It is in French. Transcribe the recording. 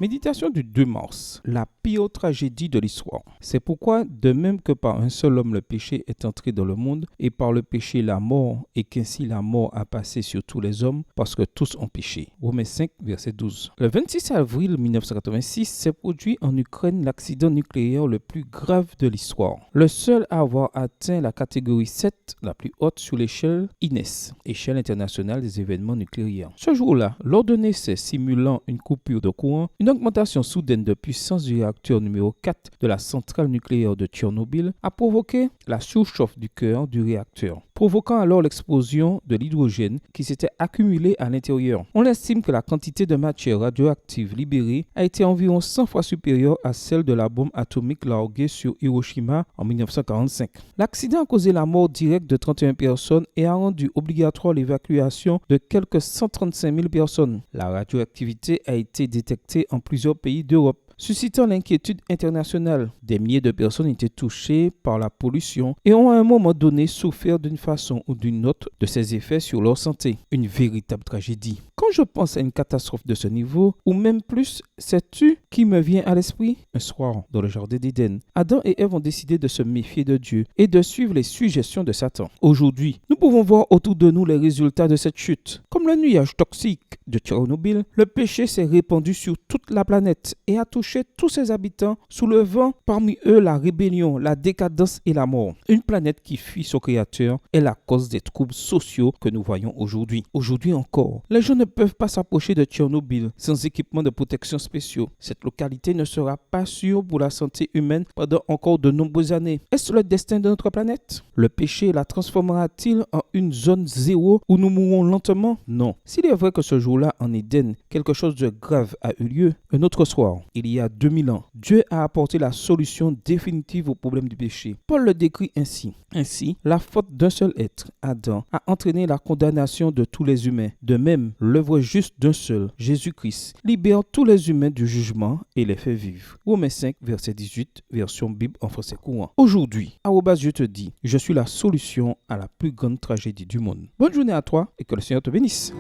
Méditation du 2 mars, la pire tragédie de l'histoire. C'est pourquoi, de même que par un seul homme le péché est entré dans le monde, et par le péché la mort, et qu'ainsi la mort a passé sur tous les hommes, parce que tous ont péché. Romains 5, verset 12. Le 26 avril 1986 s'est produit en Ukraine l'accident nucléaire le plus grave de l'histoire. Le seul à avoir atteint la catégorie 7, la plus haute sur l'échelle INES, échelle internationale des événements nucléaires. Ce jour-là, lors d'un essai simulant une coupure de courant, une augmentation soudaine de puissance du réacteur numéro 4 de la centrale nucléaire de Tchernobyl a provoqué la surchauffe du cœur du réacteur, provoquant alors l'explosion de l'hydrogène qui s'était accumulé à l'intérieur. On estime que la quantité de matière radioactive libérée a été environ 100 fois supérieure à celle de la bombe atomique larguée sur Hiroshima en 1945. L'accident a causé la mort directe de 31 personnes et a rendu obligatoire l'évacuation de quelques 135 000 personnes. La radioactivité a été détectée en plusieurs pays d'Europe, suscitant l'inquiétude internationale. Des milliers de personnes étaient touchées par la pollution et ont à un moment donné souffert d'une façon ou d'une autre de ses effets sur leur santé. Une véritable tragédie. Quand je pense à une catastrophe de ce niveau, ou même plus, sais-tu qui me vient à l'esprit? Un soir, dans le jardin d'Éden, Adam et Ève ont décidé de se méfier de Dieu et de suivre les suggestions de Satan. Aujourd'hui, nous pouvons voir autour de nous les résultats de cette chute. Comme le nuage toxique de Tchernobyl, le péché s'est répandu sur toute la planète et a touché tous ses habitants, soulevant parmi eux la rébellion, la décadence et la mort. Une planète qui fuit son créateur est la cause des troubles sociaux que nous voyons aujourd'hui. Aujourd'hui encore, les gens ne peuvent pas s'approcher de Tchernobyl sans équipement de protection spéciaux. Cette localité ne sera pas sûre pour la santé humaine pendant encore de nombreuses années. Est-ce le destin de notre planète? Le péché la transformera-t-il en une zone zéro où nous mourrons lentement? Non. S'il est vrai que ce jour-là en Éden, quelque chose de grave a eu lieu, un autre soir, il y a 2000 ans, Dieu a apporté la solution définitive au problème du péché. Paul le décrit ainsi. Ainsi, la faute d'un seul être, Adam, a entraîné la condamnation de tous les humains. De même, l'œuvre juste d'un seul, Jésus-Christ, libère tous les humains du jugement et les fait vivre. Romains 5, verset 18, version Bible en français courant. Aujourd'hui, je te dis, je suis la solution à la plus grande tragédie du monde. Bonne journée à toi et que le Seigneur te bénisse.